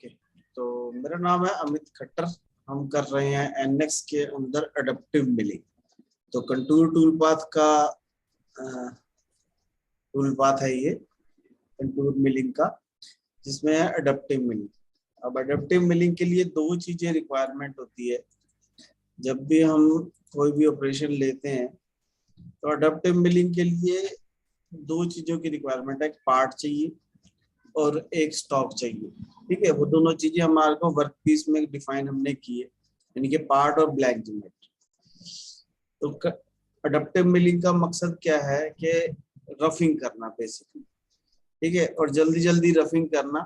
Okay, तो मेरा नाम है अमित खट्टर। हम कर रहे हैं एनएक्स के अंदर एडेप्टिव मिलिंग। तो कंटूर टूल पाथ का टूल पाथ है ये कंटूर मिलिंग का, जिसमें है एडेप्टिव मिलिंग। अब एडेप्टिव मिलिंग के लिए दो चीजें रिक्वायरमेंट होती है। जब भी हम कोई भी ऑपरेशन लेते हैं तो एडेप्टिव मिलिंग के लिए दो चीजों की रिक्वायरमेंट है, एक पार्ट चाहिए और एक स्टॉक चाहिए। ठीक है, वो दोनों चीजें हमारे को वर्क पीस में डिफाइन हमने की है, यानी कि पार्ट और ब्लैक जिमेट। तो एडेप्टिव मिलिंग का मकसद क्या है कि रफिंग करना बेसिकली, ठीक है, और जल्दी जल्दी रफिंग करना।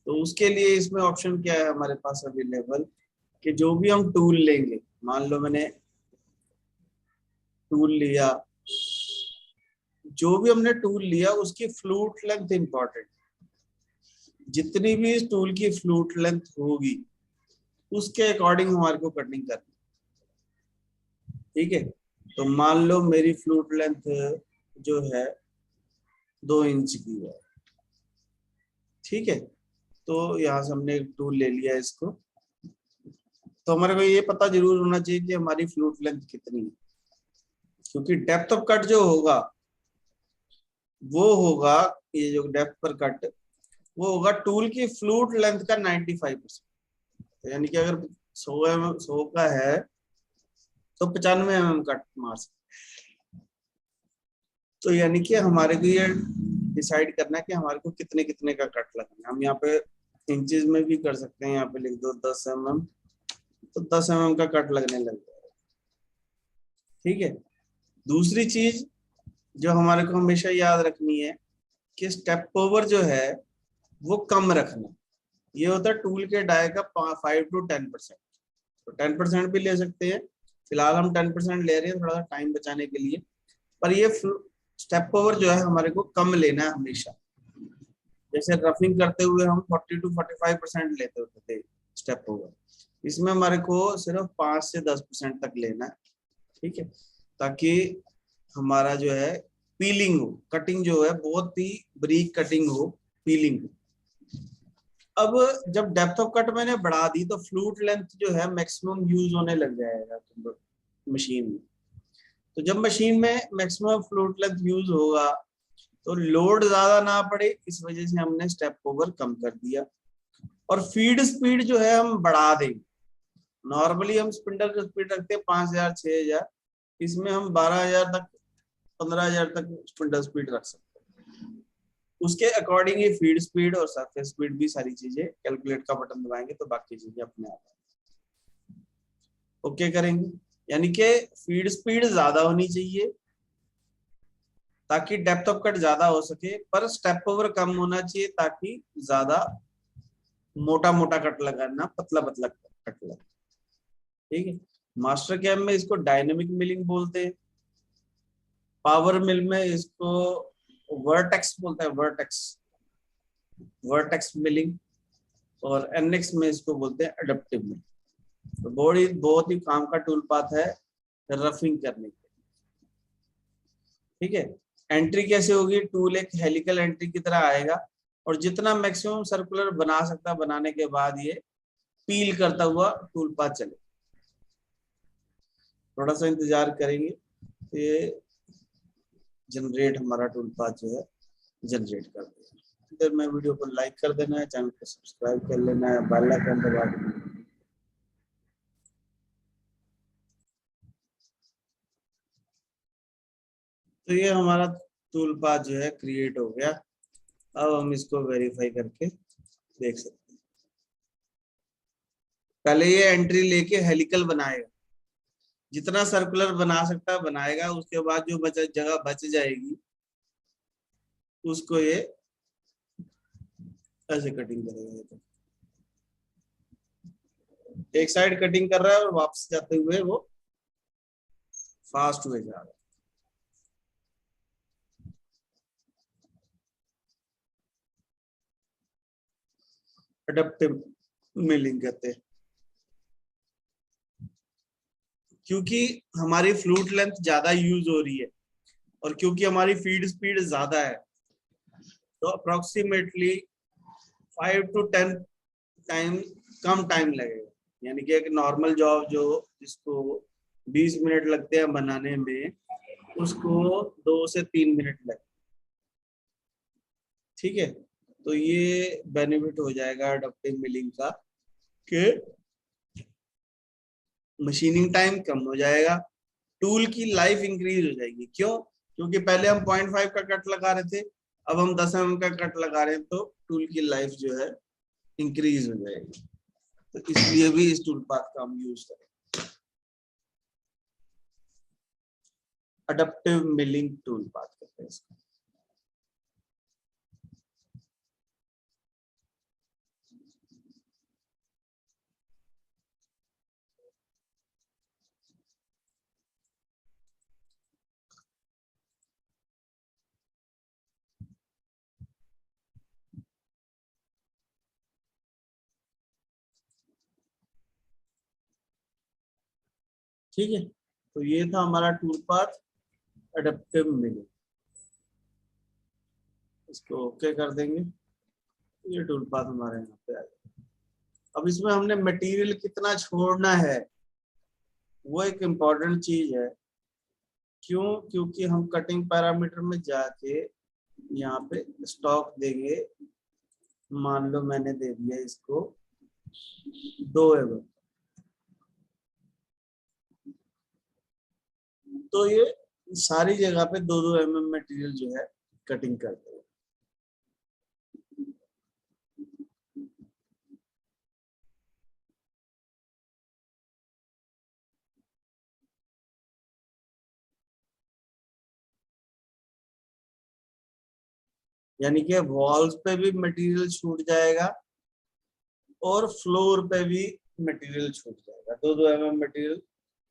तो उसके लिए इसमें ऑप्शन क्या है हमारे पास अवेलेबल, कि जो भी हम टूल लेंगे, मान लो मैंने टूल लिया, जो भी हमने टूल लिया उसकी फ्लूट लेंथ इंपॉर्टेंट। जितनी भी इस टूल की फ्लूट लेंथ होगी उसके अकॉर्डिंग हमारे को कटिंग करनी। ठीक है, तो मान लो मेरी फ्लूट लेंथ जो है 2 इंच की है। ठीक है, तो यहाँ से हमने एक टूल ले लिया इसको। तो हमारे को ये पता जरूर होना चाहिए कि हमारी फ्लूट लेंथ कितनी है, क्योंकि डेप्थ ऑफ कट जो होगा वो होगा, ये जो डेप्थ पर कट वो होगा टूल की फ्लूट लेंथ का 95%। तो यानी कि अगर 100 का है तो 95 mm कट मार सकते। तो यानी कि हमारे को ये डिसाइड करना है कि हमारे को कितने कितने का कट लगना है। हम यहाँ पे इंचेस में भी कर सकते हैं, यहाँ पे लिख दो 10 mm, तो 10 mm का कट लगने लग जाएगा। ठीक है, दूसरी चीज जो हमारे को हमेशा याद रखनी है कि स्टेप ओवर जो है वो कम रखना। ये होता है टूल के डाई का 5 to 10%। तो 10% भी ले सकते हैं, फिलहाल हम 10% ले रहे हैं थोड़ा सा टाइम बचाने के लिए। पर ये स्टेप ओवर जो है हमारे को कम लेना है हमेशा। जैसे रफिंग करते हुए हम 40 to 45% लेते होते थे स्टेप ओवर, इसमें हमारे को सिर्फ 5 से 10% तक लेना है। ठीक है, ताकि हमारा जो है पीलिंग हो, कटिंग जो है बहुत ही बारीक कटिंग हो, पीलिंग हो। अब जब डेप्थ ऑफ कट मैंने बढ़ा दी तो फ्लूट लेंथ जो है मैक्सिमम यूज होने लग जाएगा मशीन में। तो जब मशीन में मैक्सिमम फ्लूट लेंथ यूज होगा तो लोड ज्यादा ना पड़े, इस वजह से हमने स्टेप ओवर कम कर दिया। और फीड स्पीड जो है हम बढ़ा देंगे। नॉर्मली हम स्पिंडल का स्पीड रखते हैं 5000 6000, इसमें हम 12000 तक 15000 तक स्पिंडल स्पीड रख सकते हैं। उसके अकॉर्डिंग ही फीड स्पीड और सरफेस स्पीड भी सारी चीजें कैलकुलेट का बटन दबाएंगे तो बाकी चीजें अपने आप ओके करेंगे। यानी कि फीड स्पीड ज्यादा होनी चाहिए ताकि डेप्थ ऑफ कट ज्यादा हो सके, पर स्टेप ओवर कम होना चाहिए ताकि ज्यादा मोटा मोटा कट लगाना, पतला पतला कट लगे। ठीक है, मास्टर कैम में इसको डायनेमिक मिलिंग बोलते हैं, पावर मिल में इसको वर्टेक्स बोलते हैं, वर्टेक्स मिलिंग, और एनएक्स में इसको बोलते हैं एडेप्टिव मिलिंग। तो बहुत ही काम का टूल पाथ है रफिंग करने के। ठीक है, एंट्री कैसे होगी, टूल एक हेलिकल एंट्री की तरह आएगा और जितना मैक्सिमम सर्कुलर बना सकता, बनाने के बाद ये पील करता हुआ टूल पाथ चले। थोड़ा सा इंतजार करेंगे तो ये जनरेट, हमारा टूल पाथ जो है जनरेट कर देगा। इधर में वीडियो को लाइक कर देना है, चैनल को सब्सक्राइब कर लेना है, बेल आइकन दबा देना है। तो ये हमारा टूल पाथ जो है क्रिएट हो गया। अब हम इसको वेरीफाई करके देख सकते हैं। पहले ये एंट्री लेके हेलिकल बनाएगा, जितना सर्कुलर बना सकता बनाएगा, उसके बाद जो जगह बच जाएगी उसको ये ऐसे कटिंग करेगा। तो एक साइड कटिंग कर रहा है और वापस जाते हुए वो फास्ट हुए जा रहा है। एडेप्टिव मिलिंग कहते हैं, क्योंकि हमारी फ्लूट लेंथ ज्यादा यूज हो रही है और क्योंकि हमारी फीड स्पीड ज्यादा है, तो approximately 5 to 10 time come time लगेगा, यानी कि एक नॉर्मल जॉब जो जिसको 20 मिनट लगते हैं बनाने में, उसको 2 से 3 मिनट लगते। ठीक है, तो ये बेनिफिट हो जाएगा एडाप्टिव मिलिंग का कि मशीनिंग टाइम कम हो जाएगा, टूल की लाइफ इंक्रीज हो जाएगी। क्यों? क्योंकि पहले हम 0.5 का कट लगा रहे थे, अब हम 10 mm का कट लगा रहे हैं, तो टूल की लाइफ जो है इंक्रीज हो जाएगी। तो इसलिए भी इस टूल पाथ का हम यूज करें। अडप्टिव मिलिंग टूल पाथ करते हैं इसको। ठीक है, तो ये था हमारा टूल पाथ अडप्टिव मिलिंग। इसको ओके कर देंगे, ये टूल पाथ हमारे यहाँ पे आ गया। अब इसमें हमने मटेरियल कितना छोड़ना है वो एक इम्पॉर्टेंट चीज है। क्यों? क्योंकि हम कटिंग पैरामीटर में जाके यहाँ पे स्टॉक देंगे। मान लो मैंने दे दिया इसको 2 mm, तो ये सारी जगह पे 2-2 mm मटेरियल जो है कटिंग करते हैं। यानी कि वॉल्स पे भी मटेरियल छूट जाएगा और फ्लोर पे भी मटेरियल छूट जाएगा। 2-2 mm मटेरियल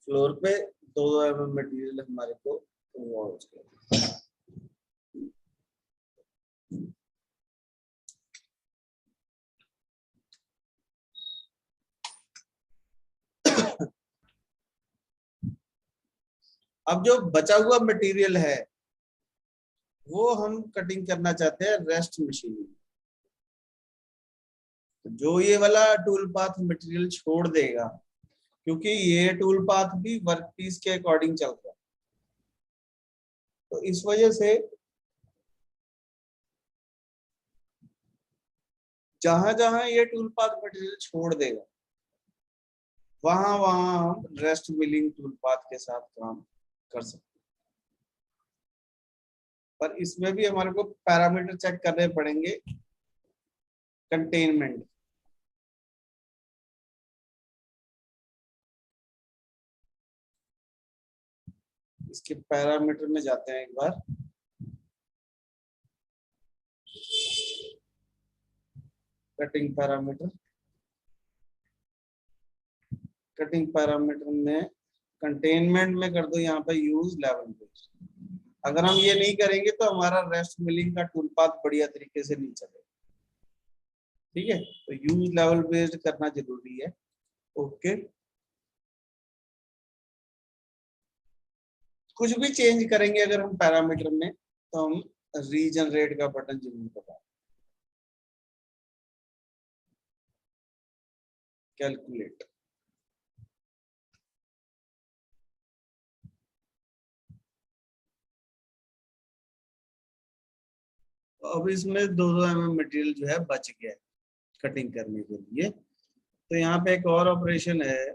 फ्लोर पे, 2-2 mm मटेरियल हमारे को वॉल्स पे। अब जो बचा हुआ मटेरियल है वो हम कटिंग करना चाहते हैं रेस्ट मशीन में। जो ये वाला टूल पाथ मटेरियल छोड़ देगा, क्योंकि ये टूल पाथ भी वर्क पीस के अकॉर्डिंग चल रहा है, तो इस वजह से जहां जहां ये टूल पाथ मटेरियल छोड़ देगा वहां वहां हम रेस्ट मिलिंग टूल पाथ के साथ काम कर सकते हैं। पर इसमें भी हमारे को पैरामीटर चेक करने पड़ेंगे। कंटेनमेंट, इसके पैरामीटर में जाते हैं एक बार। कटिंग पैरामीटर, कटिंग पैरामीटर में कंटेनमेंट में कर दो यहाँ पे यूज लेवल बेस्ड। अगर हम ये नहीं करेंगे तो हमारा रेस्ट मिलिंग का टूल पाथ बढ़िया तरीके से नहीं चलेगा। ठीक है, तो यूज लेवल बेस्ड करना जरूरी है। ओके, कुछ भी चेंज करेंगे अगर हम पैरामीटर में तो हम रीजनरेट का बटन जरूर दबाएं। कैलकुलेट, अब इसमें 2-2 mm मटेरियल जो है बच गया कटिंग करने के लिए। तो यहाँ पे एक और ऑपरेशन है,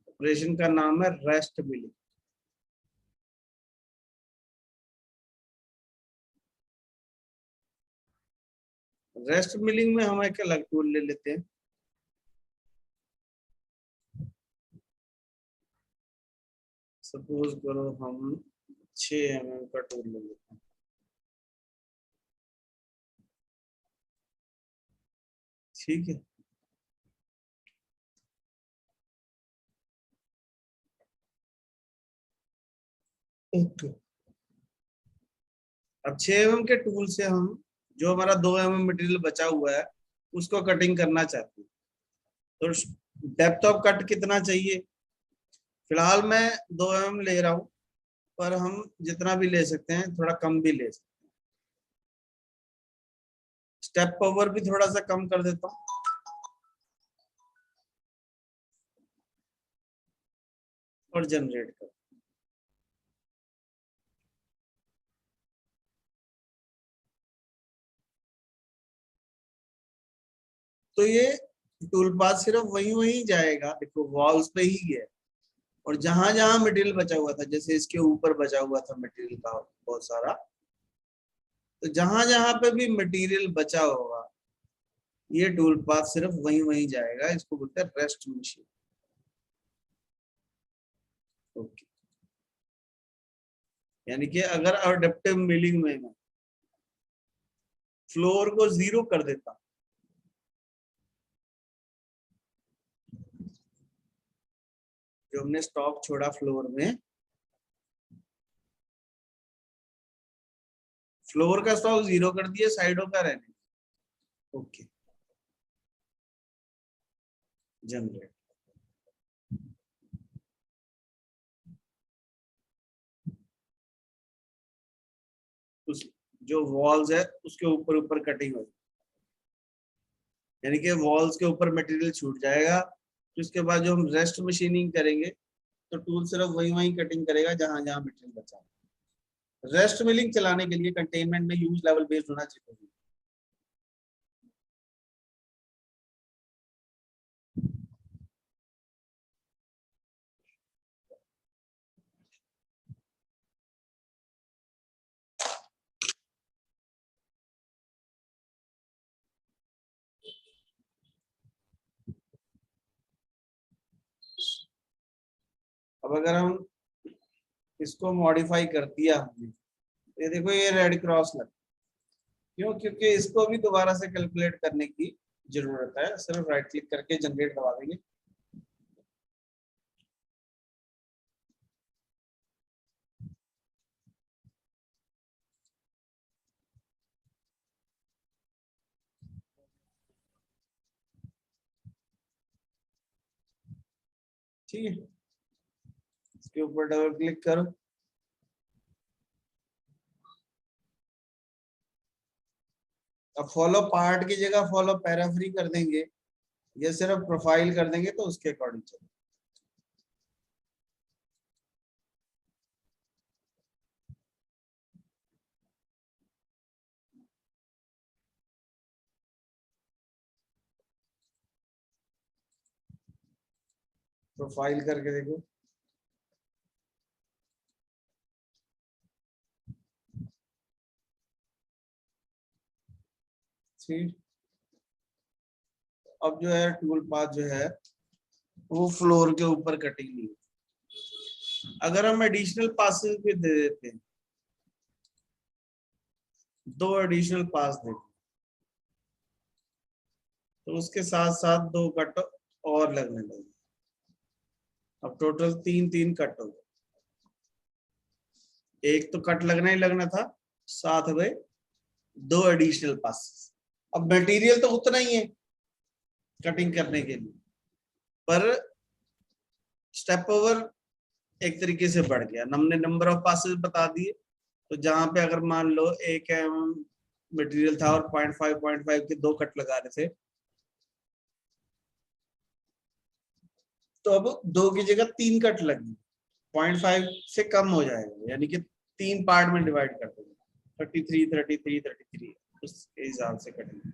ऑपरेशन का नाम है रेस्ट मिलिंग। रेस्ट मिलिंग में हम एक अलग टूल ले लेते हैं। सपोज करो हम 6 mm का टूल ले लेते हैं। ठीक है, ओके। अब 6 mm के टूल से हम जो हमारा 2 mm मटेरियल बचा हुआ है उसको कटिंग करना चाहते हैं। तो डेप्थ ऑफ कट कितना चाहिए? फिलहाल मैं 2 mm ले रहा हूं, पर हम जितना भी ले सकते हैं, थोड़ा कम भी ले सकते हैं। स्टेप पावर भी थोड़ा सा कम कर देता हूँ, और जनरेट कर। तो ये टूल पाथ सिर्फ वही जाएगा, देखो वॉल्स पे ही है, और जहां जहां मटेरियल बचा हुआ था, जैसे इसके ऊपर बचा हुआ था मटेरियल का बहुत सारा, तो जहां जहां पे भी मटेरियल बचा होगा ये टूल पाथ सिर्फ वही जाएगा। इसको बोलते हैं रेस्ट मशीन। ओके, यानी कि अगर अडेप्टिव मिलिंग में मैं फ्लोर को 0 कर देता, जो हमने स्टॉक छोड़ा फ्लोर में, फ्लोर का स्टॉक 0 कर दिया, साइडों का रहने। Okay, generate. उस जो वॉल्स है उसके ऊपर ऊपर कटिंग हो, यानी कि वॉल्स के ऊपर मटेरियल छूट जाएगा। तो इसके बाद जो हम रेस्ट मशीनिंग करेंगे तो टूल सिर्फ वही कटिंग करेगा जहां जहां मटेरियल बचा है। रेस्ट मिलिंग चलाने के लिए कंटेनमेंट में यूज लेवल बेस्ड होना चाहिए। अब अगर हम इसको मॉडिफाई कर दिया हमने, ये देखो ये रेड क्रॉस लग, क्यों? क्योंकि इसको भी दोबारा से कैलकुलेट करने की जरूरत है। सिर्फ राइट क्लिक करके जनरेट दबा देंगे। ठीक है, इसके ऊपर डबल क्लिक करो। अब फॉलो पार्ट की जगह फॉलो पैराफ्री कर देंगे, ये सिर्फ प्रोफाइल कर देंगे तो उसके अकॉर्डिंग चलो। प्रोफाइल करके देखो। ठीक, अब जो है टूल पाथ जो है वो फ्लोर के ऊपर कटिंग नहीं है। अगर हम एडिशनल पासेस भी दे देते हैं, 2 एडिशनल पास दे, तो उसके साथ साथ 2 कट और लगने लगे। अब टोटल 3 कट हो गए। एक तो कट लगना ही लगना था, साथ में 2 एडिशनल पास। अब मटेरियल तो उतना ही है कटिंग करने के लिए, पर स्टेप ओवर एक तरीके से बढ़ गया। हमने नंबर ऑफ पासेस बता दिए, तो जहां पे अगर मान लो 1 mm मटेरियल था और 0.5 के 2 कट लगा रहे थे, तो अब 2 की जगह 3 कट लगी, 0.5 से कम हो जाएगा, यानी कि 3 पार्ट में डिवाइड कर देंगे। 33 33 33 उसके हिसाब से कटेंगे।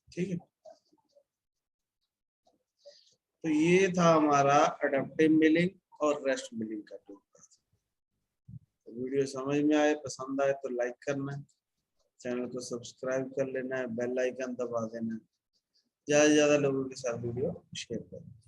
ठीक है, तो ये था हमारा अडेप्टिव मिलिंग और रेस्ट मिलिंग का टूल। तो वीडियो समझ में आए, पसंद आए तो लाइक करना है, चैनल को सब्सक्राइब कर लेना है, बेल आइकन दबा देना है, ज्यादा से ज्यादा लोगों के साथ वीडियो शेयर करें।